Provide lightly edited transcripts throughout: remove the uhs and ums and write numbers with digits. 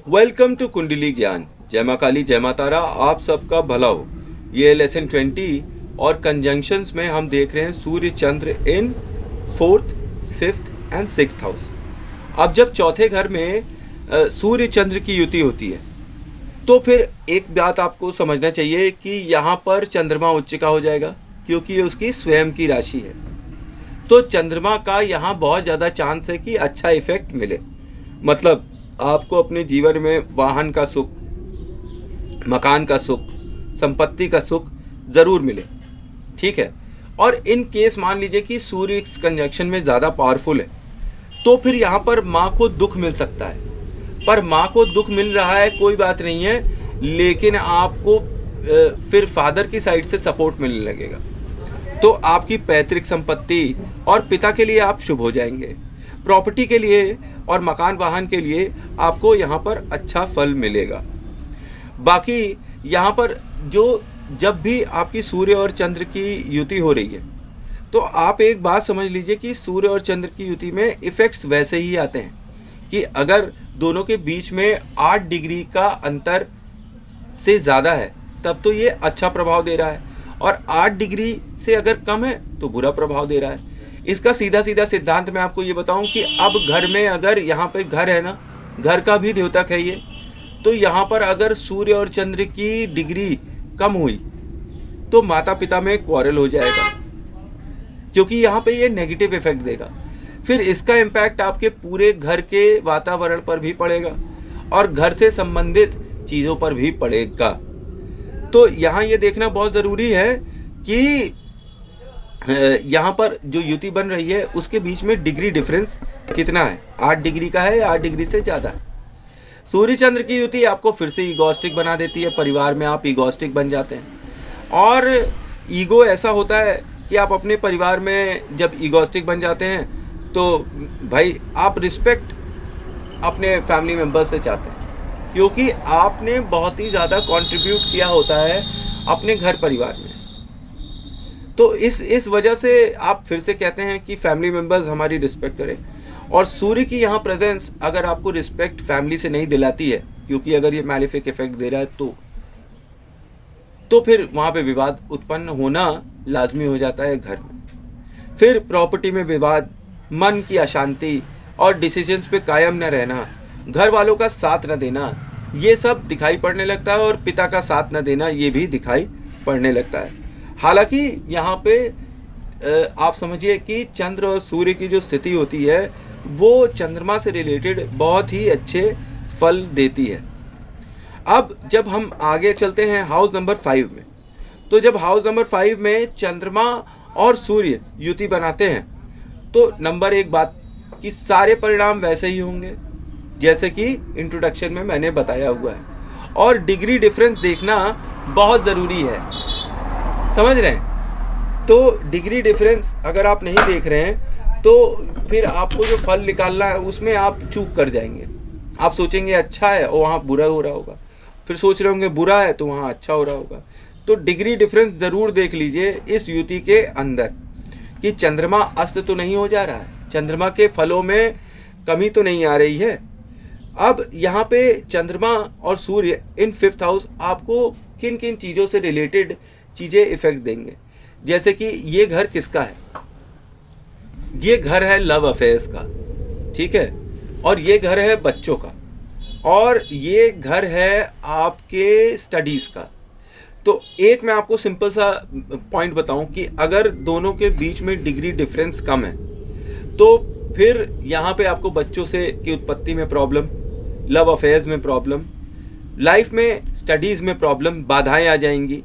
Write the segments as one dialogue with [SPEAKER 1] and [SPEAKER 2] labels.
[SPEAKER 1] Welcome to कुंडली ज्ञान। जय माँ काली, जय माँ तारा, आप सबका भला हो। ये लेसन 20 और कंजंक्शंस में हम देख रहे हैं सूर्य चंद्र इन 4th, 5th and 6th house. अब जब चौथे घर में सूर्य चंद्र की युति होती है तो फिर एक बात आपको समझना चाहिए कि यहाँ पर चंद्रमा उच्च का हो जाएगा, क्योंकि ये उसकी स्वयं की राशि है। तो चंद्रमा का यहाँ बहुत ज़्यादा चांस है कि अच्छा इफेक्ट मिले। मतलब आपको अपने जीवन में वाहन का सुख, मकान का सुख, संपत्ति का सुख ज़रूर मिले। ठीक है। और इन केस मान लीजिए कि सूर्य इस कंजंक्शन में ज़्यादा पावरफुल है तो फिर यहाँ पर माँ को दुख मिल सकता है। पर माँ को दुख मिल रहा है कोई बात नहीं है, लेकिन आपको फिर फादर की साइड से सपोर्ट मिलने लगेगा। तो आपकी पैतृक संपत्ति और पिता के लिए आप शुभ हो जाएंगे। प्रॉपर्टी के लिए और मकान वाहन के लिए आपको यहाँ पर अच्छा फल मिलेगा। बाकी यहाँ पर जब भी आपकी सूर्य और चंद्र की युति हो रही है तो आप एक बात समझ लीजिए कि सूर्य और चंद्र की युति में इफ़ेक्ट्स वैसे ही आते हैं कि अगर दोनों के बीच में 8 डिग्री का अंतर से ज़्यादा है तब तो ये अच्छा प्रभाव दे रहा है, और 8 डिग्री से अगर कम है तो बुरा प्रभाव दे रहा है। इसका सीधा सीधा सिद्धांत मैं आपको ये बताऊं कि अब घर में अगर यहाँ पे घर है ना, घर का भी द्योतक है ये, तो यहाँ पर अगर सूर्य और चंद्र की डिग्री कम हुई तो माता पिता में क्वारल हो जाएगा, क्योंकि यहाँ पे ये नेगेटिव इफेक्ट देगा। फिर इसका इम्पैक्ट आपके पूरे घर के वातावरण पर भी पड़ेगा और घर से संबंधित चीज़ों पर भी पड़ेगा। तो यहाँ ये देखना बहुत ज़रूरी है कि यहाँ पर जो युति बन रही है उसके बीच में डिग्री डिफरेंस कितना है। 8 डिग्री का है या 8 डिग्री से ज़्यादा है। सूर्य चंद्र की युति आपको फिर से ईगोस्टिक बना देती है। परिवार में आप ईगोस्टिक बन जाते हैं, और ईगो ऐसा होता है कि आप अपने परिवार में जब ईगोस्टिक बन जाते हैं तो भाई आप रिस्पेक्ट अपने फैमिली मेम्बर से चाहते हैं, क्योंकि आपने बहुत ही ज़्यादा कंट्रीब्यूट किया होता है अपने घर परिवार में। तो इस वजह से आप फिर से कहते हैं कि फैमिली मेम्बर्स हमारी रिस्पेक्ट करें। और सूर्य की यहाँ प्रेजेंस अगर आपको रिस्पेक्ट फैमिली से नहीं दिलाती है, क्योंकि अगर ये मैलिफिक इफेक्ट दे रहा है तो फिर वहाँ पे विवाद उत्पन्न होना लाजमी हो जाता है घर में। फिर प्रॉपर्टी में विवाद, मन की अशांति और डिसीजंस पे कायम न रहना, घर वालों का साथ न देना, ये सब दिखाई पड़ने लगता है, और पिता का साथ न देना ये भी दिखाई पड़ने लगता है। हालांकि यहाँ पे आप समझिए कि चंद्र और सूर्य की जो स्थिति होती है वो चंद्रमा से रिलेटेड बहुत ही अच्छे फल देती है। अब जब हम आगे चलते हैं हाउस नंबर 5 में, तो जब हाउस नंबर 5 में चंद्रमा और सूर्य युति बनाते हैं तो नंबर 1 बात कि सारे परिणाम वैसे ही होंगे जैसे कि इंट्रोडक्शन में मैंने बताया हुआ है। और डिग्री डिफरेंस देखना बहुत ज़रूरी है, समझ रहे हैं। तो डिग्री डिफरेंस अगर आप नहीं देख रहे हैं तो फिर आपको जो फल निकालना है उसमें आप चूक कर जाएंगे। आप सोचेंगे अच्छा है और वहाँ बुरा हो रहा होगा, फिर सोच रहे होंगे बुरा है तो वहाँ अच्छा हो रहा होगा। तो डिग्री डिफरेंस ज़रूर देख लीजिए इस युति के अंदर कि चंद्रमा अस्त तो नहीं हो जा रहा है, चंद्रमा के फलों में कमी तो नहीं आ रही है। अब यहाँ पे चंद्रमा और सूर्य इन 5th हाउस आपको किन किन चीज़ों से रिलेटेड चीज़ें इफेक्ट देंगे। जैसे कि ये घर किसका है, ये घर है लव अफेयर्स का, ठीक है, और ये घर है बच्चों का, और ये घर है आपके स्टडीज़ का। तो एक मैं आपको सिंपल सा पॉइंट बताऊं कि अगर दोनों के बीच में डिग्री डिफरेंस कम है तो फिर यहाँ पे आपको बच्चों से की उत्पत्ति में प्रॉब्लम, लव अफेयर्स में प्रॉब्लम, लाइफ में स्टडीज़ में प्रॉब्लम, बाधाएं आ जाएंगी,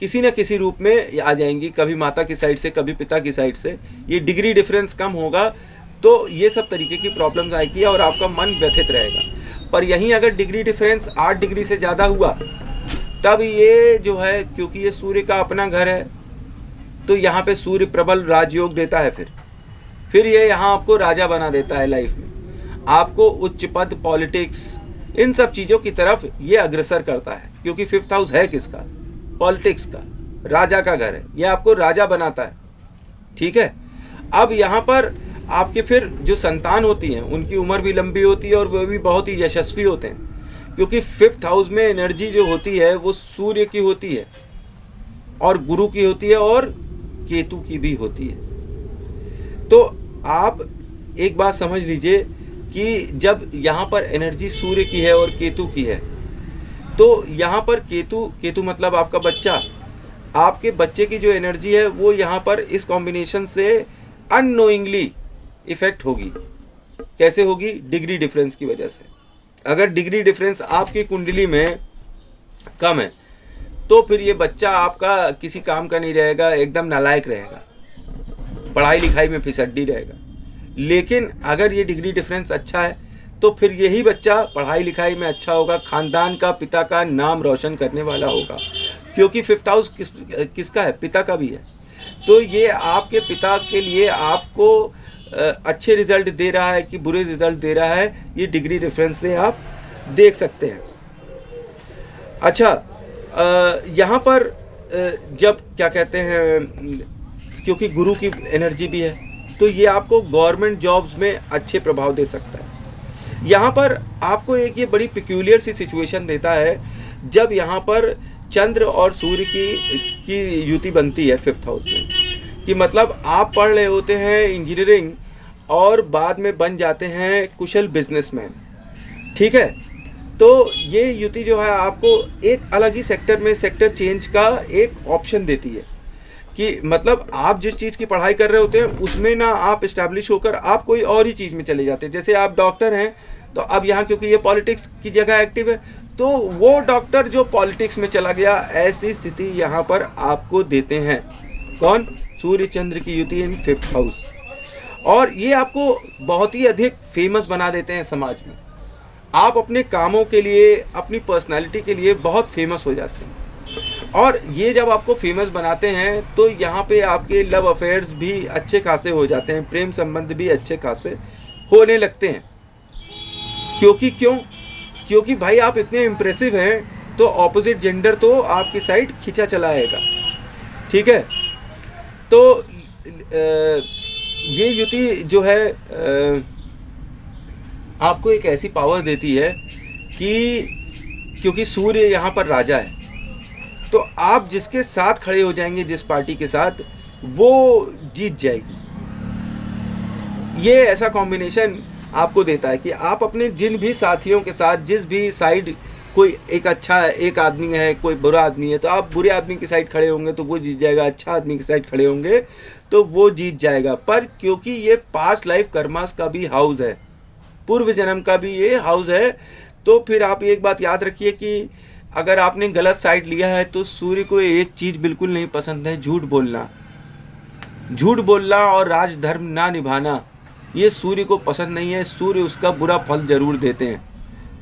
[SPEAKER 1] किसी न किसी रूप में आ जाएंगी, कभी माता की साइड से कभी पिता की साइड से। ये डिग्री डिफरेंस कम होगा तो ये सब तरीके की प्रॉब्लम्स आएगी और आपका मन व्यथित रहेगा। पर यहीं अगर डिग्री डिफरेंस 8 डिग्री से ज़्यादा हुआ तब ये जो है, क्योंकि ये सूर्य का अपना घर है तो यहाँ पे सूर्य प्रबल राजयोग देता है। फिर ये यहाँ आपको राजा बना देता है लाइफ में, आपको उच्च पद, पॉलिटिक्स, इन सब चीज़ों की तरफ ये अग्रसर करता है, क्योंकि 5th हाउस है किसका, पॉलिटिक्स का, राजा का घर है, ये आपको राजा बनाता है। ठीक है। अब यहाँ पर आपके फिर जो संतान होती हैं उनकी उम्र भी लंबी होती है और वो भी बहुत ही यशस्वी होते हैं, क्योंकि 5th हाउस में एनर्जी जो होती है वो सूर्य की होती है और गुरु की होती है और केतु की भी होती है। तो आप एक बात समझ लीजिए कि जब यहाँ पर एनर्जी सूर्य की है और केतु की है, तो यहाँ पर केतु मतलब आपका बच्चा, आपके बच्चे की जो एनर्जी है वो यहाँ पर इस कॉम्बिनेशन से अननोइंगली इफेक्ट होगी। कैसे होगी? डिग्री डिफरेंस की वजह से। अगर डिग्री डिफरेंस आपकी कुंडली में कम है तो फिर ये बच्चा आपका किसी काम का नहीं रहेगा, एकदम नालायक रहेगा, पढ़ाई लिखाई में फिसड्डी रहेगा। लेकिन अगर ये डिग्री डिफरेंस अच्छा है तो फिर यही बच्चा पढ़ाई लिखाई में अच्छा होगा, खानदान का, पिता का नाम रोशन करने वाला होगा, क्योंकि 5th हाउस किसका है? पिता का भी है। तो ये आपके पिता के लिए आपको अच्छे रिजल्ट दे रहा है कि बुरे रिजल्ट दे रहा है, ये डिग्री डिफरेंस से आप देख सकते हैं। अच्छा, यहाँ पर जब क्या कहते हैं, क्योंकि गुरु की एनर्जी भी है तो ये आपको गवर्नमेंट जॉब्स में अच्छे प्रभाव दे सकता है। यहाँ पर आपको एक ये बड़ी पिक्यूलियर सी सिचुएशन देता है जब यहाँ पर चंद्र और सूर्य की युति बनती है 5th हाउस में, कि मतलब आप पढ़ रहे होते हैं इंजीनियरिंग और बाद में बन जाते हैं कुशल बिजनेसमैन, ठीक है। तो ये युति जो है आपको एक अलग ही सेक्टर में सेक्टर चेंज का एक ऑप्शन देती है कि मतलब आप जिस चीज़ की पढ़ाई कर रहे होते हैं उसमें ना आप इस्टेब्लिश होकर आप कोई और ही चीज़ में चले जाते हैं। जैसे आप डॉक्टर हैं तो अब यहाँ क्योंकि ये पॉलिटिक्स की जगह एक्टिव है तो वो डॉक्टर जो पॉलिटिक्स में चला गया, ऐसी स्थिति यहाँ पर आपको देते हैं। कौन? सूर्य चंद्र की युति इन 5th हाउस। और ये आपको बहुत ही अधिक फेमस बना देते हैं समाज में। आप अपने कामों के लिए, अपनी पर्सनालिटी के लिए बहुत फेमस हो जाते हैं। और ये जब आपको फेमस बनाते हैं तो यहाँ पे आपके लव अफेयर्स भी अच्छे खासे हो जाते हैं, प्रेम संबंध भी अच्छे खासे होने लगते हैं। क्योंकि भाई आप इतने इम्प्रेसिव हैं तो ऑपोजिट जेंडर तो आपकी साइड खींचा चला आएगा, ठीक है। तो ये युति जो है आपको एक ऐसी पावर देती है कि क्योंकि सूर्य यहाँ पर राजा है तो आप जिसके साथ खड़े हो जाएंगे, जिस पार्टी के साथ, वो जीत जाएगी। ये ऐसा कॉम्बिनेशन आपको देता है कि आप अपने जिन भी साथियों के साथ, जिस भी साइड, कोई एक अच्छा है, एक आदमी है, कोई बुरा आदमी है, तो आप बुरे आदमी की साइड खड़े होंगे तो वो जीत जाएगा, अच्छा आदमी की साइड खड़े होंगे तो वो जीत जाएगा। पर क्योंकि ये पास्ट लाइफ कर्मास का भी हाउस है, पूर्व जन्म का भी ये हाउस है, तो फिर आप एक बात याद रखिए कि अगर आपने गलत साइड लिया है तो सूर्य को एक चीज़ बिल्कुल नहीं पसंद है, झूठ बोलना और राजधर्म ना निभाना, ये सूर्य को पसंद नहीं है। सूर्य उसका बुरा फल जरूर देते हैं,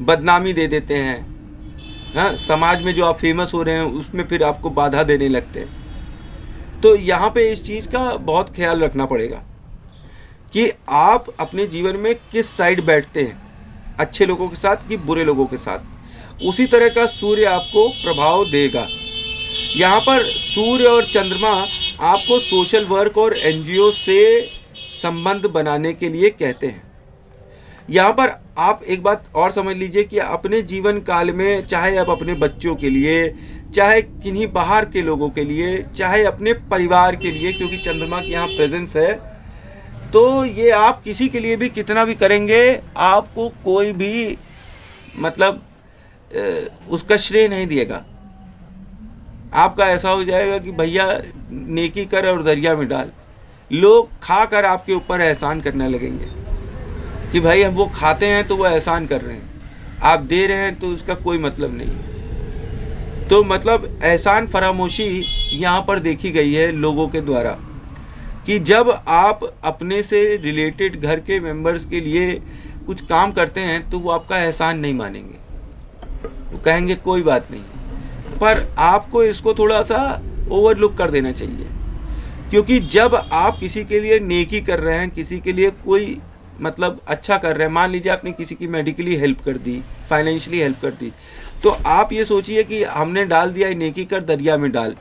[SPEAKER 1] बदनामी दे देते हैं, हाँ, समाज में जो आप फेमस हो रहे हैं उसमें फिर आपको बाधा देने लगते हैं। तो यहाँ पे इस चीज़ का बहुत ख्याल रखना पड़ेगा कि आप अपने जीवन में किस साइड बैठते हैं, अच्छे लोगों के साथ कि बुरे लोगों के साथ। उसी तरह का सूर्य आपको प्रभाव देगा। यहाँ पर सूर्य और चंद्रमा आपको सोशल वर्क और एनजीओ से संबंध बनाने के लिए कहते हैं। यहाँ पर आप एक बात और समझ लीजिए कि अपने जीवन काल में, चाहे आप अपने बच्चों के लिए, चाहे किन्हीं बाहर के लोगों के लिए, चाहे अपने परिवार के लिए, क्योंकि चंद्रमा की यहाँ प्रेजेंस है, तो ये आप किसी के लिए भी कितना भी करेंगे, आपको कोई भी मतलब उसका श्रेय नहीं देगा। आपका ऐसा हो जाएगा कि भैया नेकी कर और दरिया में डाल। लोग खा कर आपके ऊपर एहसान करने लगेंगे कि भाई हम वो खाते हैं तो वो एहसान कर रहे हैं, आप दे रहे हैं तो उसका कोई मतलब नहीं। तो मतलब एहसान फरामोशी यहाँ पर देखी गई है लोगों के द्वारा कि जब आप अपने से रिलेटेड घर के मेंबर्स के लिए कुछ काम करते हैं तो वो आपका एहसान नहीं मानेंगे, वो कहेंगे कोई बात नहीं। पर आपको इसको थोड़ा सा ओवरलुक कर देना चाहिए, क्योंकि जब आप किसी के लिए नेकी कर रहे हैं, किसी के लिए कोई मतलब अच्छा कर रहे हैं, मान लीजिए आपने किसी की मेडिकली हेल्प कर दी, फाइनेंशियली हेल्प कर दी, तो आप ये सोचिए कि हमने डाल दिया नेकी कर दरिया में डाल,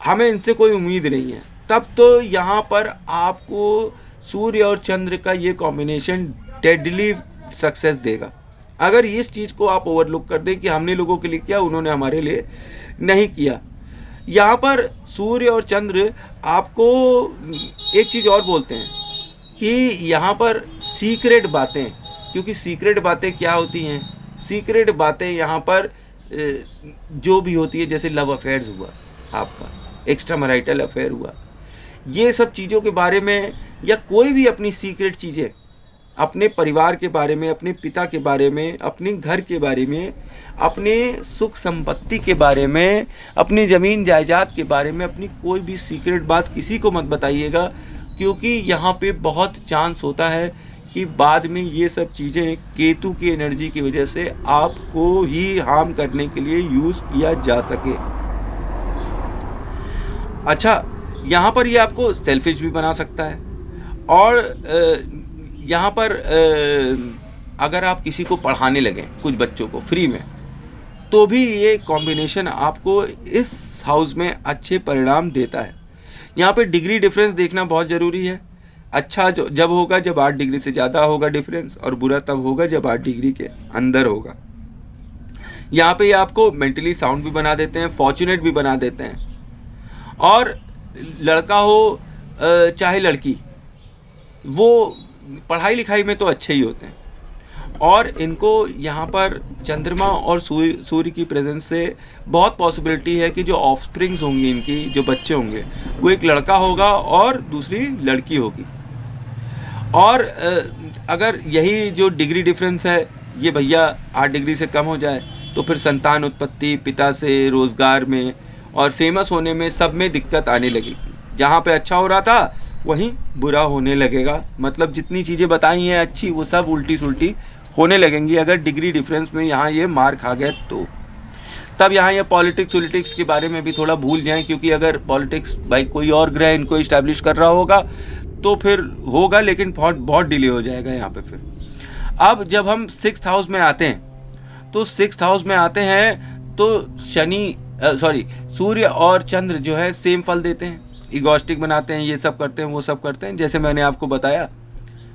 [SPEAKER 1] हमें इनसे कोई उम्मीद नहीं है। तब तो यहाँ पर आपको सूर्य और चंद्र का ये कॉम्बिनेशन डेडली सक्सेस देगा। अगर इस चीज़ को आप ओवरलुक कर दें कि हमने लोगों के लिए किया, उन्होंने हमारे लिए नहीं किया। यहाँ पर सूर्य और चंद्र आपको एक चीज़ और बोलते हैं कि यहाँ पर सीक्रेट बातें, क्योंकि सीक्रेट बातें क्या होती हैं, सीक्रेट बातें यहाँ पर जो भी होती है, जैसे लव अफेयर्स हुआ, आपका एक्स्ट्रा मैरिटल अफेयर हुआ, ये सब चीज़ों के बारे में, या कोई भी अपनी सीक्रेट चीज़ें, अपने परिवार के बारे में, अपने पिता के बारे में, अपने घर के बारे में, अपने सुख संपत्ति के बारे में, अपनी ज़मीन जायदाद के बारे में, अपनी कोई भी सीक्रेट बात किसी को मत बताइएगा, क्योंकि यहाँ पे बहुत चांस होता है कि बाद में ये सब चीज़ें केतु की एनर्जी की वजह से आपको ही हार्म करने के लिए यूज़ किया जा सके। अच्छा, यहाँ पर ये आपको सेल्फिश भी बना सकता है, और यहाँ पर अगर आप किसी को पढ़ाने लगें, कुछ बच्चों को फ्री में, तो भी ये कॉम्बिनेशन आपको इस हाउस में अच्छे परिणाम देता है। यहाँ पे डिग्री डिफरेंस देखना बहुत ज़रूरी है। अच्छा जब होगा जब 8 डिग्री से ज़्यादा होगा डिफरेंस, और बुरा तब होगा जब 8 डिग्री के अंदर होगा। यहाँ पे आपको मेंटली साउंड भी बना देते हैं, फॉर्चुनेट भी बना देते हैं, और लड़का हो चाहे लड़की, वो पढ़ाई लिखाई में तो अच्छे ही होते हैं। और इनको यहाँ पर चंद्रमा और सूर्य की प्रेजेंस से बहुत पॉसिबिलिटी है कि जो ऑफस्प्रिंग्स होंगी, इनकी जो बच्चे होंगे, वो एक लड़का होगा और दूसरी लड़की होगी। और अगर यही जो डिग्री डिफरेंस है ये भैया 8 डिग्री से कम हो जाए, तो फिर संतान उत्पत्ति, पिता से, रोज़गार में और फेमस होने में, सब में दिक्कत आने लगेगी। जहाँ पे अच्छा हो रहा था वहीं बुरा होने लगेगा। मतलब जितनी चीज़ें बताई हैं अच्छी, वो सब उल्टी सुल्टी होने लगेंगी अगर डिग्री डिफरेंस में यहाँ ये मार खा गया तो। तब यहाँ ये पॉलिटिक्स के बारे में भी थोड़ा भूल जाएं, क्योंकि अगर पॉलिटिक्स भाई कोई और ग्रह इनको इस्टेब्लिश कर रहा होगा तो फिर होगा, लेकिन बहुत डिले हो जाएगा यहाँ पे। फिर अब जब हम 6th हाउस में आते हैं, तो 6th हाउस में आते हैं तो सूर्य और चंद्र जो है सेम फल देते हैं, इगोस्टिक बनाते हैं, ये सब करते हैं, वो सब करते हैं। जैसे मैंने आपको बताया,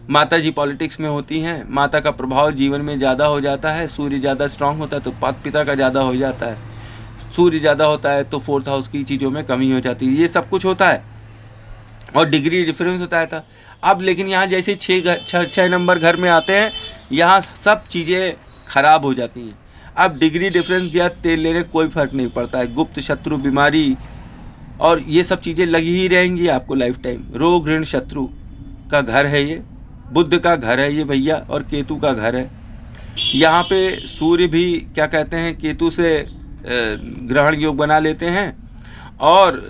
[SPEAKER 1] माता जी पॉलिटिक्स में होती हैं, माता का प्रभाव जीवन में ज़्यादा हो जाता है। सूर्य ज़्यादा स्ट्रांग होता है तो पिता का ज़्यादा हो जाता है, सूर्य ज़्यादा होता है तो 4th हाउस की चीज़ों में कमी हो जाती है। ये सब कुछ होता है और डिग्री डिफरेंस होता था। अब लेकिन यहाँ जैसे 6 नंबर घर में आते हैं, यहाँ सब चीज़ें खराब हो जाती हैं। अब डिग्री डिफरेंस गया, तेल लेने कोई फ़र्क नहीं पड़ता है। गुप्त शत्रु, बीमारी और ये सब चीज़ें लगी ही रहेंगी आपको लाइफ टाइम। रोग ऋण शत्रु का घर है ये, बुध का घर है ये भैया, और केतु का घर है। यहाँ पे सूर्य भी क्या कहते हैं, केतु से ग्रहण योग बना लेते हैं, और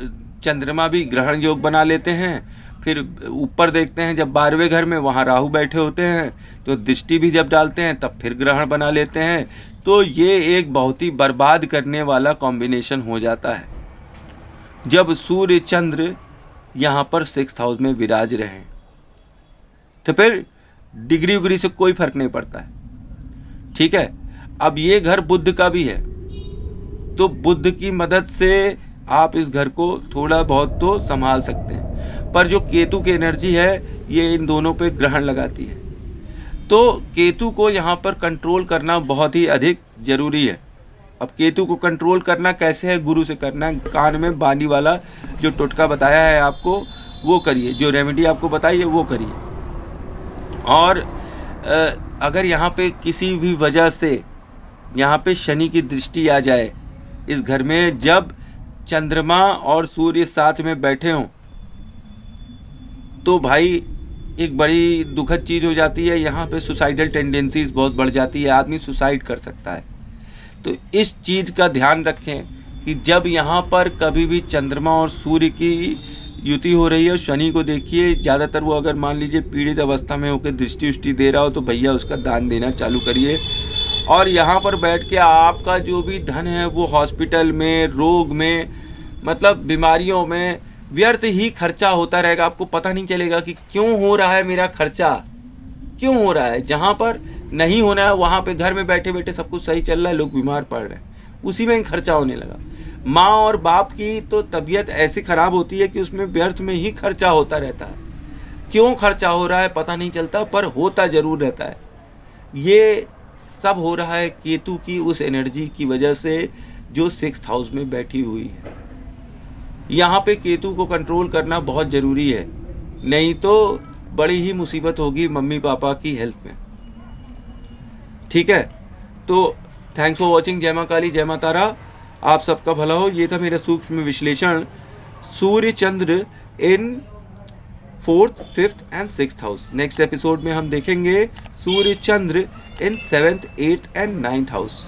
[SPEAKER 1] चंद्रमा भी ग्रहण योग बना लेते हैं। फिर ऊपर देखते हैं जब 12वें घर में, वहाँ राहु बैठे होते हैं, तो दृष्टि भी जब डालते हैं तब फिर ग्रहण बना लेते हैं। तो ये एक बहुत ही बर्बाद करने वाला कॉम्बिनेशन हो जाता है जब सूर्य चंद्र यहाँ पर 6th हाउस में विराज रहे हैं। तो फिर डिग्री उग्री से कोई फर्क नहीं पड़ता है, ठीक है। अब ये घर बुध का भी है, तो बुध की मदद से आप इस घर को थोड़ा बहुत तो संभाल सकते हैं। पर जो केतु की एनर्जी है ये इन दोनों पे ग्रहण लगाती है, तो केतु को यहाँ पर कंट्रोल करना बहुत ही अधिक जरूरी है। अब केतु को कंट्रोल करना कैसे है, गुरु से करना है। कान में बानी वाला जो टोटका बताया है आपको वो करिए, जो रेमेडी आपको बताई है वो करिए। और अगर यहाँ पे किसी भी वजह से यहाँ पे शनि की दृष्टि आ जाए इस घर में, जब चंद्रमा और सूर्य साथ में बैठे हों, तो भाई एक बड़ी दुखद चीज़ हो जाती है। यहाँ पे सुसाइडल टेंडेंसीज बहुत बढ़ जाती है, आदमी सुसाइड कर सकता है। तो इस चीज़ का ध्यान रखें कि जब यहाँ पर कभी भी चंद्रमा और सूर्य की युति हो रही है, शनि को देखिए, ज़्यादातर वो अगर मान लीजिए पीड़ित अवस्था में होकर दृष्टि उष्टि दे रहा हो, तो भैया उसका दान देना चालू करिए। और यहाँ पर बैठ के आपका जो भी धन है वो हॉस्पिटल में, रोग में, मतलब बीमारियों में व्यर्थ ही खर्चा होता रहेगा। आपको पता नहीं चलेगा कि क्यों हो रहा है मेरा खर्चा, क्यों हो रहा है। जहाँ पर नहीं होना है वहाँ पे घर में बैठे बैठे सब कुछ सही चल रहा है, लोग बीमार पड़ रहे हैं, उसी में खर्चा होने लगा। माँ और बाप की तो तबीयत ऐसी ख़राब होती है कि उसमें व्यर्थ में ही खर्चा होता रहता है। क्यों खर्चा हो रहा है पता नहीं चलता, पर होता ज़रूर रहता है। ये सब हो रहा है केतु की उस एनर्जी की वजह से जो 6th हाउस में बैठी हुई है। यहाँ पे केतु को कंट्रोल करना बहुत ज़रूरी है, नहीं तो बड़ी ही मुसीबत होगी मम्मी पापा की हेल्थ में। ठीक है, तो थैंक्स फॉर वॉचिंग। जय माँ काली जय माँ तारा, आप सबका भला हो। ये था मेरा सूक्ष्म विश्लेषण सूर्य चंद्र इन 4th, 5th and 6th house. Next episode में हम देखेंगे सूर्य चंद्र इन 7th, 8th and 9th house.